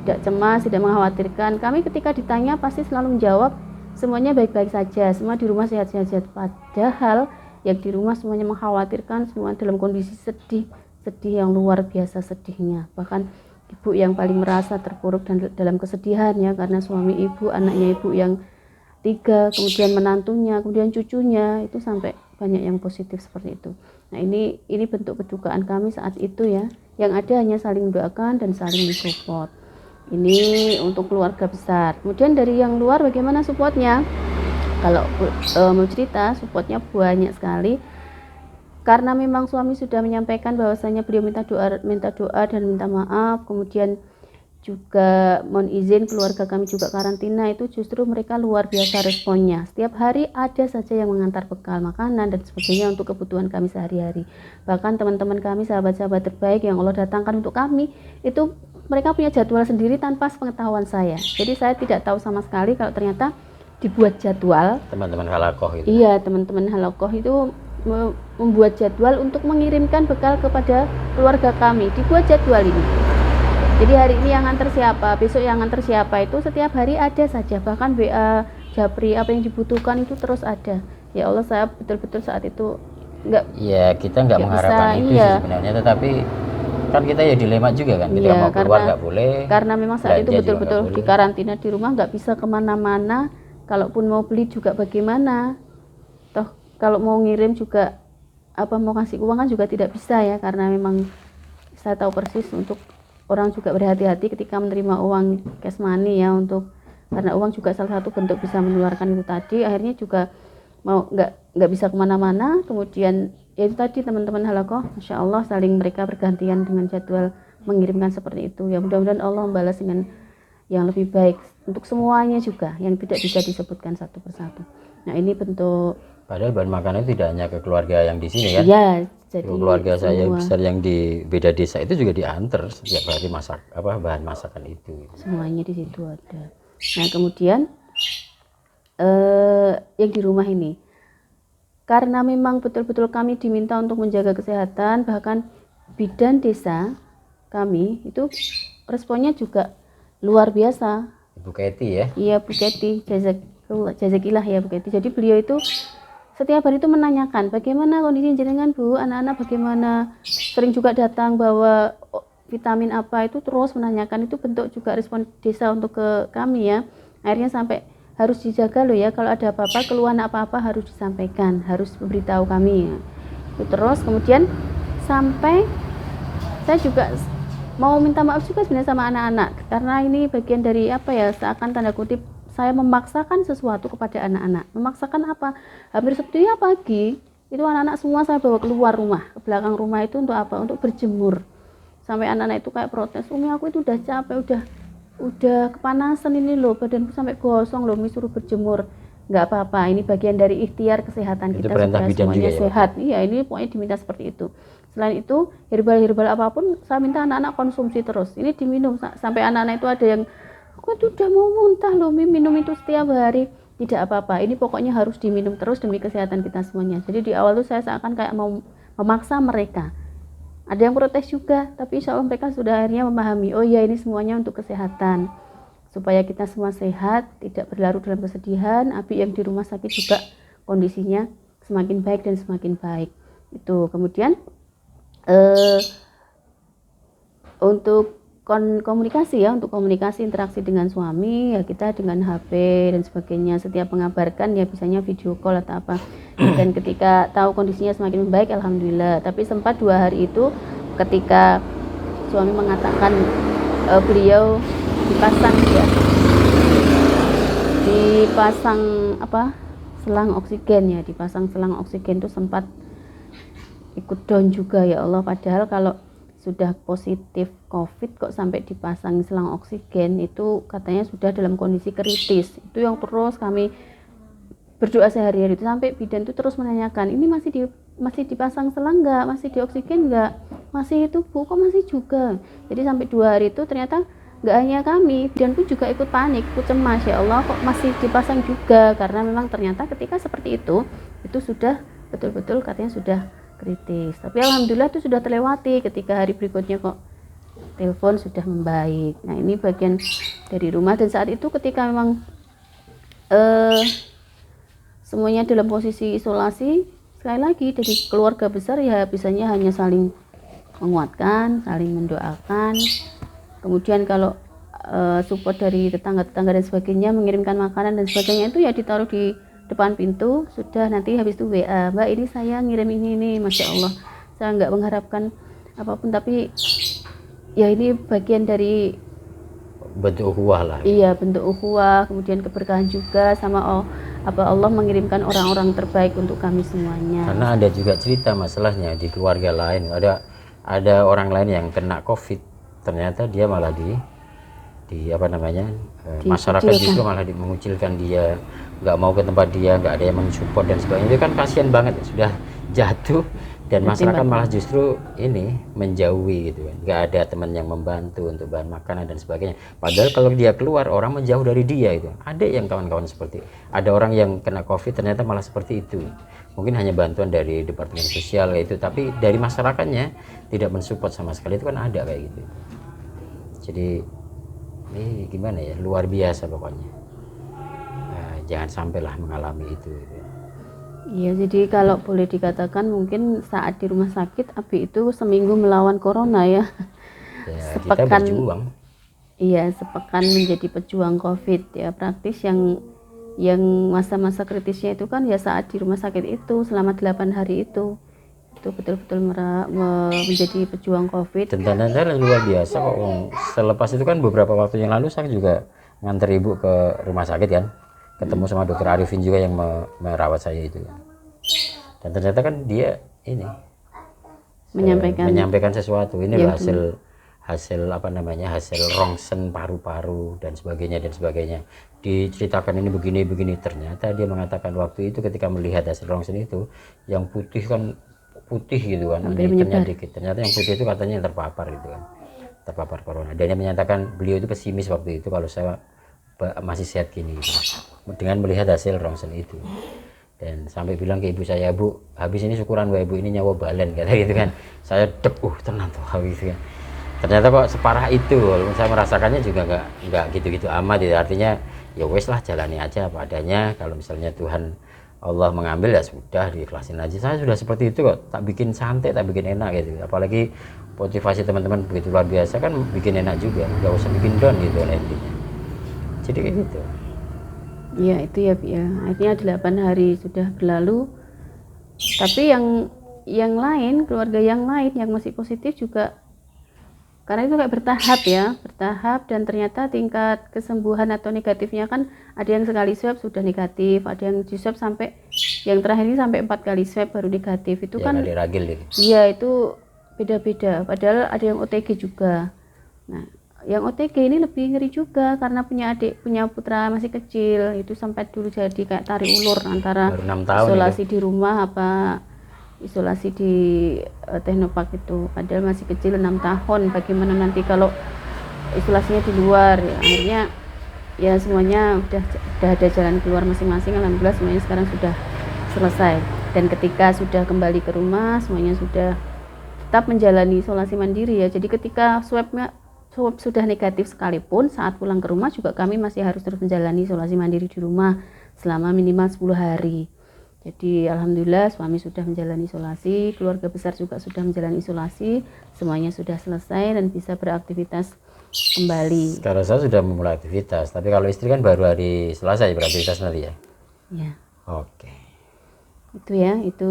Tidak cemas, tidak mengkhawatirkan. Kami ketika ditanya pasti selalu menjawab semuanya baik-baik saja, semua di rumah sehat-sehat. Padahal yang di rumah semuanya mengkhawatirkan, semua dalam kondisi sedih yang luar biasa sedihnya. Bahkan ibu yang paling merasa terpuruk dan dalam kesedihan ya, karena suami ibu, anaknya ibu yang 3, kemudian menantunya, kemudian cucunya, itu sampai banyak yang positif seperti itu. Nah ini bentuk kedukaan kami saat itu ya, yang ada hanya saling mendoakan dan saling mensupport. Ini untuk keluarga besar. Kemudian dari yang luar bagaimana supportnya? Kalau mau cerita, supportnya banyak sekali. Karena memang suami sudah menyampaikan bahwasanya beliau minta doa dan minta maaf. Kemudian juga mohon izin keluarga kami juga karantina, itu justru mereka luar biasa responnya. Setiap hari ada saja yang mengantar bekal makanan dan sebagainya untuk kebutuhan kami sehari-hari. Bahkan teman-teman kami, sahabat-sahabat terbaik yang Allah datangkan untuk kami, itu mereka punya jadwal sendiri tanpa sepengetahuan saya. Jadi saya tidak tahu sama sekali kalau ternyata dibuat jadwal. Teman-teman halakoh itu. Iya, teman-teman halakoh itu membuat jadwal untuk mengirimkan bekal kepada keluarga kami. Dibuat jadwal ini. Jadi hari ini yang nganter siapa, besok yang nganter siapa, itu setiap hari ada saja. Bahkan WA, Japri, apa yang dibutuhkan itu terus ada. Ya Allah, saya betul-betul saat itu kita nggak mengharapkan itu sih sebenarnya, tetapi kan kita ya dilema juga kan, kita mau keluar nggak boleh. Karena memang saat itu betul-betul di karantina di rumah, nggak bisa kemana-mana. Kalaupun mau beli juga bagaimana? Toh kalau mau ngirim juga mau kasih uang kan juga tidak bisa ya, karena memang saya tahu persis untuk orang juga berhati-hati ketika menerima uang cash money ya, karena uang juga salah satu bentuk bisa menularkan itu tadi. Akhirnya juga mau nggak bisa kemana-mana. Kemudian ya itu tadi teman-teman halakoh, Masya Allah saling mereka bergantian dengan jadwal mengirimkan seperti itu. Ya mudah-mudahan Allah membalas dengan yang lebih baik untuk semuanya juga, yang tidak bisa disebutkan satu persatu. Nah ini bentuk, padahal bahan makanan itu tidak hanya ke keluarga yang di sini kan. Ya, jadi keluarga saya besar yang di beda desa itu juga diantar setiap hari bahan masakan itu. Semuanya di situ ada. Nah kemudian yang di rumah ini, karena memang betul-betul kami diminta untuk menjaga kesehatan, bahkan bidan desa kami itu responnya juga luar biasa. Bu Kety ya? Iya, Bu Kety, jazakillah ya Bu Kety. Jadi beliau itu setiap hari itu menanyakan bagaimana kondisi jenengan Bu, anak-anak bagaimana, sering juga datang bawa vitamin apa, itu terus menanyakan. Itu bentuk juga respon desa untuk ke kami ya. Akhirnya sampai harus dijaga loh ya, kalau ada apa-apa, keluhan apa-apa harus disampaikan, harus memberitahu kami ya. Itu terus kemudian sampai saya juga mau minta maaf juga sebenarnya sama anak-anak, karena ini bagian dari seakan tanda kutip saya memaksakan sesuatu kepada anak-anak. Memaksakan apa? Hampir setiap pagi itu anak-anak semua saya bawa keluar rumah, ke belakang rumah itu untuk apa? Untuk berjemur. Sampai anak-anak itu kayak protes, Umi aku itu udah capek, udah kepanasan ini loh, badanku sampai gosong loh, Umi suruh berjemur. Nggak apa-apa, ini bagian dari ikhtiar kesehatan itu kita supaya semuanya ya, sehat. Iya, ini pokoknya diminta seperti itu. Selain itu, herbal apapun saya minta anak-anak konsumsi terus. Ini diminum sampai anak-anak itu ada yang, aku itu udah mau muntah loh, minum itu setiap hari. Tidak apa-apa, ini pokoknya harus diminum terus demi kesehatan kita semuanya. Jadi di awal tuh saya seakan kayak mau memaksa mereka. Ada yang protes juga, tapi insya Allah mereka sudah akhirnya memahami, oh iya ini semuanya untuk kesehatan, supaya kita semua sehat, tidak berlarut dalam kesedihan. Abi yang di rumah sakit juga kondisinya semakin baik dan semakin baik. Itu kemudian untuk komunikasi ya, untuk komunikasi interaksi dengan suami ya, kita dengan HP dan sebagainya, setiap mengabarkan ya bisanya video call atau apa. Dan ketika tahu kondisinya semakin baik, alhamdulillah. Tapi sempat 2 hari itu ketika suami mengatakan beliau dipasang selang oksigen ya, dipasang selang oksigen itu sempat ikut down juga ya Allah. Padahal kalau sudah positif COVID kok sampai dipasang selang oksigen, itu katanya sudah dalam kondisi kritis. Itu yang terus kami berdoa sehari-hari itu, sampai bidan itu terus menanyakan, ini masih dipasang selang nggak, masih di oksigen nggak, masih itu Bu, kok masih juga. Jadi sampai 2 hari itu ternyata nggak hanya kami, bidan pun juga ikut panik, ikut cemas, ya Allah kok masih dipasang juga, karena memang ternyata ketika seperti itu sudah betul-betul katanya sudah kritis. Tapi alhamdulillah itu sudah terlewati. Ketika hari berikutnya kok telepon sudah membaik. Nah ini bagian dari rumah. Dan saat itu ketika memang semuanya dalam posisi isolasi, sekali lagi dari keluarga besar ya bisanya hanya saling menguatkan, saling mendoakan. Kemudian kalau support dari tetangga-tetangga dan sebagainya, mengirimkan makanan dan sebagainya, itu ya ditaruh di depan pintu. Sudah nanti habis itu WA, Mbak ini saya ngirim ini, Masya Allah. Saya nggak mengharapkan apapun, tapi ya ini bagian dari bentuk ukhuwah lah. Iya, bentuk ukhuwah, kemudian keberkahan juga sama Allah mengirimkan orang-orang terbaik untuk kami semuanya. Karena ada juga cerita masalahnya di keluarga lain, ada orang lain yang kena COVID, ternyata dia malah di apa namanya masyarakat justru malah mengucilkan dia, nggak mau ke tempat dia, nggak ada yang mensupport dan sebagainya. Itu kan kasihan banget ya, sudah jatuh dan masyarakat malah justru ini menjauhi gitu kan, nggak ada teman yang membantu untuk bahan makanan dan sebagainya. Padahal kalau dia keluar orang menjauh dari dia itu. Ada yang kawan-kawan seperti, ada orang yang kena COVID ternyata malah seperti itu. Mungkin hanya bantuan dari departemen sosial itu, tapi dari masyarakatnya tidak mensupport sama sekali, itu kan ada kayak gitu. Jadi ini gimana ya, luar biasa pokoknya. Jangan sampailah mengalami itu gitu. Iya, jadi kalau boleh dikatakan mungkin saat di rumah sakit Abi itu seminggu melawan corona ya. Ya kita berjuang. Iya, sepekan menjadi pejuang COVID ya, praktis yang masa-masa kritisnya itu kan ya saat di rumah sakit itu selama 8 hari itu betul-betul menjadi pejuang COVID. Dan ternyata luar biasa kok. Selepas itu kan beberapa waktu yang lalu saya juga nganter ibu ke rumah sakit kan, ketemu sama dokter Arifin juga yang merawat saya itu. Dan ternyata kan dia ini menyampaikan sesuatu. Ini loh hasil apa namanya, hasil rongsen paru-paru dan sebagainya. Diceritakan ini begini. Ternyata dia mengatakan waktu itu ketika melihat hasil rongsen itu, yang putih gitu kan, hitamnya dikit. Ternyata yang putih itu katanya yang terpapar gitu kan, terpapar corona. Dan dia menyatakan beliau itu pesimis waktu itu kalau saya masih sehat gini gitu, dengan melihat hasil rongsen itu. Dan sampai bilang ke ibu saya, Bu, habis ini syukuran Mbak Ibu, ini nyawa balen kata gitu kan. Saya tenang tuh habis kan. Ternyata kok separah itu. Saya merasakannya juga nggak gitu-gitu amat ya. Artinya ya wes lah, jalani aja apa adanya. Kalau misalnya Tuhan Allah mengambil ya sudah, diikhlasin aja. Saya sudah seperti itu kok, tak bikin santai, tak bikin enak gitu. Apalagi motivasi teman-teman begitu luar biasa kan, bikin enak juga, nggak usah bikin down gitu kan intinya. Jadi kayak gitu. Ya itu ya, akhirnya 8 hari sudah berlalu, tapi yang lain, keluarga yang lain yang masih positif juga, karena itu kayak bertahap, dan ternyata tingkat kesembuhan atau negatifnya kan ada yang sekali swab sudah negatif, ada yang di swab sampai yang terakhir ini sampai 4 kali swab baru negatif. Itu ya, kan iya, itu beda-beda, padahal ada yang OTG juga. Nah, yang OTG ini lebih ngeri juga karena punya putra masih kecil, itu sampai dulu jadi kayak tarik ulur antara isolasi itu di rumah apa isolasi di Teknopark itu, padahal masih kecil 6 tahun. Bagaimana nanti kalau isolasinya di luar ya, akhirnya ya semuanya udah ada jalan keluar masing-masing. Alhamdulillah semuanya sekarang sudah selesai, dan ketika sudah kembali ke rumah semuanya sudah tetap menjalani isolasi mandiri ya. Jadi ketika swab sudah negatif sekalipun, saat pulang ke rumah juga kami masih harus terus menjalani isolasi mandiri di rumah selama minimal 10 hari. Jadi alhamdulillah suami sudah menjalani isolasi, keluarga besar juga sudah menjalani isolasi, semuanya sudah selesai dan bisa beraktivitas kembali. Sekarang saya sudah memulai aktivitas, tapi kalau istri kan baru hari Selasa ya beraktivitas nanti ya? Ya. Oke. Itu ya, itu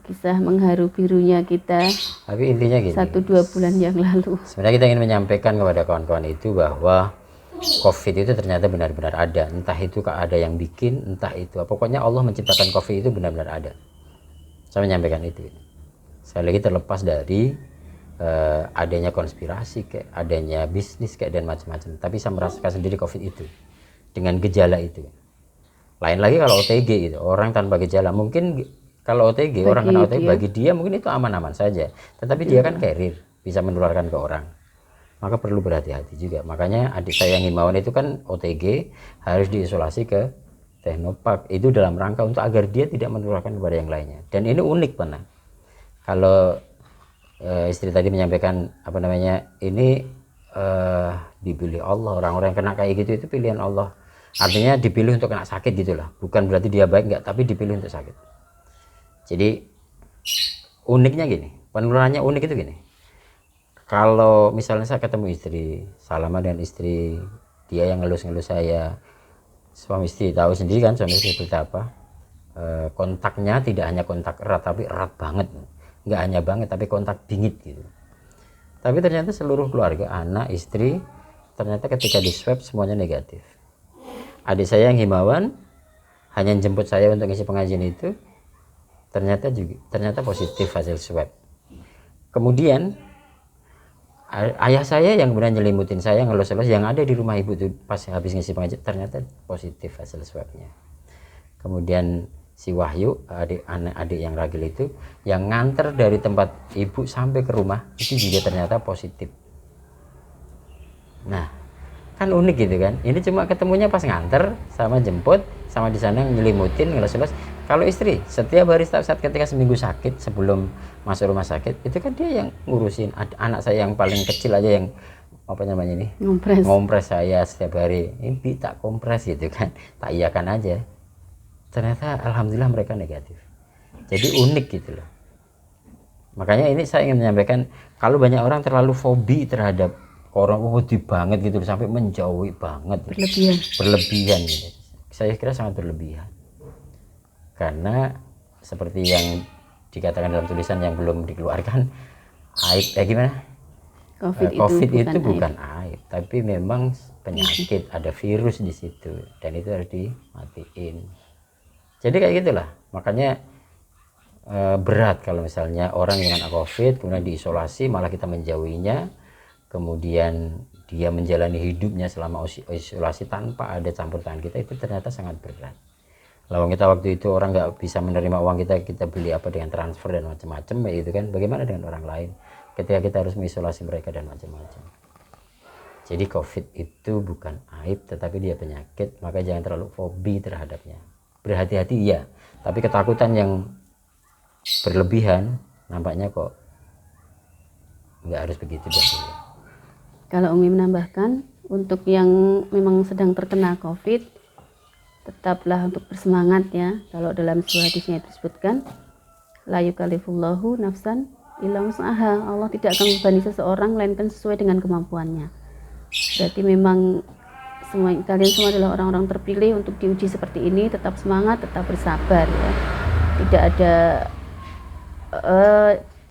kisah mengharu birunya kita. Tapi intinya gini, 1-2 bulan yang lalu. Sebenarnya kita ingin menyampaikan kepada kawan-kawan itu bahwa COVID itu ternyata benar-benar ada. Entah itu ada yang bikin, entah itu. Pokoknya Allah menciptakan COVID itu benar-benar ada. Saya menyampaikan itu. Saya lagi terlepas dari adanya konspirasi, kayak adanya bisnis kayak dan macam-macam. Tapi saya merasakan sendiri COVID itu dengan gejala itu. Lain lagi kalau OTG gitu, orang tanpa gejala. Mungkin kalau OTG, orang kena OTG, bagi dia mungkin itu aman-aman saja. Tetapi dia kan carrier, bisa menularkan ke orang. Maka perlu berhati-hati juga. Makanya adik saya yang himbauan itu kan OTG harus diisolasi ke Teknopark. Itu dalam rangka untuk agar dia tidak menularkan kepada yang lainnya. Dan ini unik pernah. Kalau istri tadi menyampaikan apa namanya, ini dipilih Allah. Orang-orang yang kena kayak gitu itu pilihan Allah. Artinya dipilih untuk kena sakit gitulah, bukan berarti dia baik, enggak, tapi dipilih untuk sakit. Jadi uniknya gini, penularannya unik itu gini. Kalau misalnya saya ketemu istri, salaman dengan istri, dia yang ngelus-ngelus saya, suami istri tahu sendiri kan suami istri seperti apa. Kontaknya tidak hanya kontak erat, tapi erat banget, nggak hanya banget, tapi kontak bingit gitu. Tapi ternyata seluruh keluarga, anak, istri, ternyata ketika di swab semuanya negatif. Adik saya yang himbauan hanya jemput saya untuk ngisi pengajian itu, ternyata positif hasil swab. Kemudian Ayah saya yang kemudian nyelimutin saya ngelos-ngelos, yang ada di rumah ibu tuh pas habis ngisi pengajian ternyata positif hasil swabnya. Kemudian si Wahyu, adik yang ragil itu, yang nganter dari tempat ibu sampai ke rumah itu juga ternyata positif. Nah, kan unik gitu kan. Ini cuma ketemunya pas nganter sama jemput sama di sana nyelimutin ngeles-ngeles. Kalau istri setiap hari saat ketika seminggu sakit sebelum masuk rumah sakit itu kan dia yang ngurusin. Anak saya yang paling kecil aja yang apa namanya ini ngompres saya setiap hari, ini tak kompres gitu kan, tak iyakan aja. Ternyata alhamdulillah mereka negatif. Jadi unik gitu loh. Makanya ini saya ingin menyampaikan, kalau banyak orang terlalu fobi terhadap corona, wedi banget gitu sampai menjauhi banget, berlebihan gitu. Saya kira sangat berlebihan. Karena seperti yang dikatakan dalam tulisan yang belum dikeluarkan, aib gimana? COVID itu bukan aib, tapi memang penyakit, ada virus di situ dan itu harus dimatiin. Jadi kayak gitulah. Makanya berat kalau misalnya orang dengan COVID kemudian diisolasi malah kita menjauhinya, kemudian dia menjalani hidupnya selama isolasi tanpa ada campur tangan kita, itu ternyata sangat berat. Lalu kita waktu itu orang nggak bisa menerima uang kita beli apa dengan transfer dan macam-macam, ya itu kan. Bagaimana dengan orang lain ketika kita harus mengisolasi mereka dan macam-macam. Jadi COVID itu bukan aib, tetapi dia penyakit, maka jangan terlalu fobi terhadapnya. Berhati-hati ya, tapi ketakutan yang berlebihan nampaknya kok nggak harus begitu deh. Kalau Umi menambahkan, untuk yang memang sedang terkena COVID, tetaplah untuk bersemangat ya. Kalau dalam sebuah hadisnya disebutkan, la yukallifullahu nafsan illa wus'aha. Allah tidak akan membebani seseorang melainkan sesuai dengan kemampuannya. Berarti memang kalian semua adalah orang-orang terpilih untuk diuji seperti ini. Tetap semangat, tetap bersabar ya. Tidak ada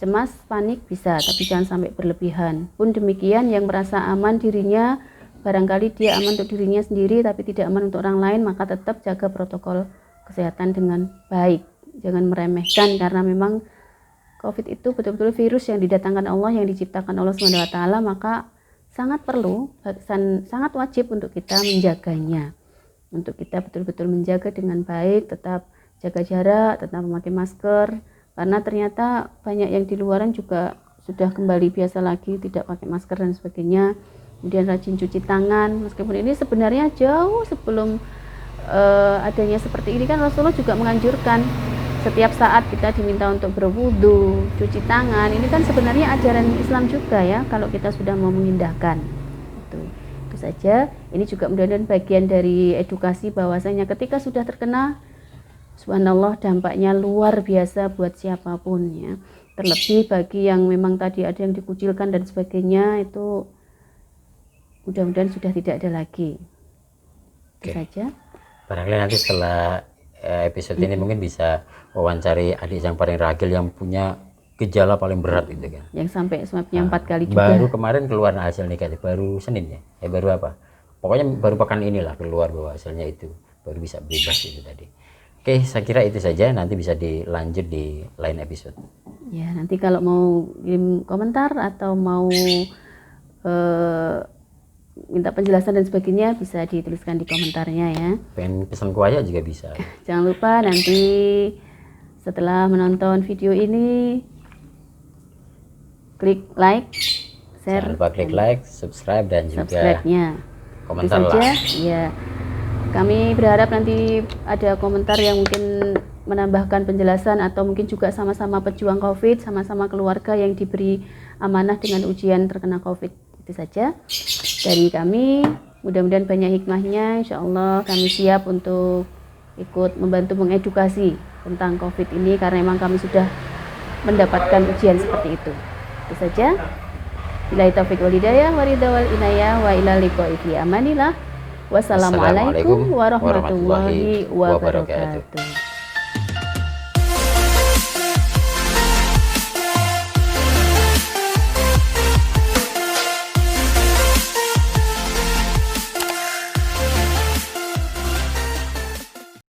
cemas, panik bisa, tapi jangan sampai berlebihan. Pun demikian, yang merasa aman dirinya, barangkali dia aman untuk dirinya sendiri tapi tidak aman untuk orang lain, maka tetap jaga protokol kesehatan dengan baik. Jangan meremehkan, karena memang COVID itu betul-betul virus yang didatangkan Allah, yang diciptakan Allah SWT, maka sangat perlu, sangat wajib untuk kita menjaganya. Untuk kita betul-betul menjaga dengan baik, tetap jaga jarak, tetap memakai masker, karena ternyata banyak yang di luaran juga sudah kembali biasa lagi, tidak pakai masker dan sebagainya. Kemudian rajin cuci tangan, meskipun ini sebenarnya jauh sebelum adanya seperti ini kan Rasulullah juga menganjurkan setiap saat kita diminta untuk berwudu, cuci tangan. Ini kan sebenarnya ajaran Islam juga ya, kalau kita sudah mau mengindahkan. Itu saja. Ini juga mudah-mudahan bagian dari edukasi bahwasanya ketika sudah terkena, subhanallah dampaknya luar biasa buat siapapun ya. Terlebih bagi yang memang tadi ada yang dikucilkan dan sebagainya, itu mudah-mudahan sudah tidak ada lagi. Itu saja. Barangkali nanti setelah episode ini mungkin bisa wawancari adik yang paling ragil yang punya gejala paling berat gitu kan. Yang sampai swabnya 4 kali juga. Baru kemarin keluar hasil negatif, baru Senin ya. Baru apa? Pokoknya baru pekan inilah keluar bahwa hasilnya itu, baru bisa bebas itu tadi. Oke, saya kira itu saja, nanti bisa dilanjut di lain episode. Ya, nanti kalau mau kirim komentar atau mau minta penjelasan dan sebagainya bisa dituliskan di komentarnya ya. Pengen pesan kuaya juga bisa. Jangan lupa nanti setelah menonton video ini klik like, share. Jangan lupa klik like, subscribe dan juga subscribe-nya. Komentar itu saja, lah. Ya. Kami berharap nanti ada komentar yang mungkin menambahkan penjelasan atau mungkin juga sama-sama pejuang COVID, sama-sama keluarga yang diberi amanah dengan ujian terkena COVID. Itu saja dari kami, mudah-mudahan banyak hikmahnya. Insya Allah kami siap untuk ikut membantu mengedukasi tentang COVID ini, karena memang kami sudah mendapatkan ujian seperti itu. Itu saja. Billahi taufiq wal hidayah wa ridha wal inayah wa ila liqa'i fi amanillah. Wassalamualaikum warahmatullahi wabarakatuh.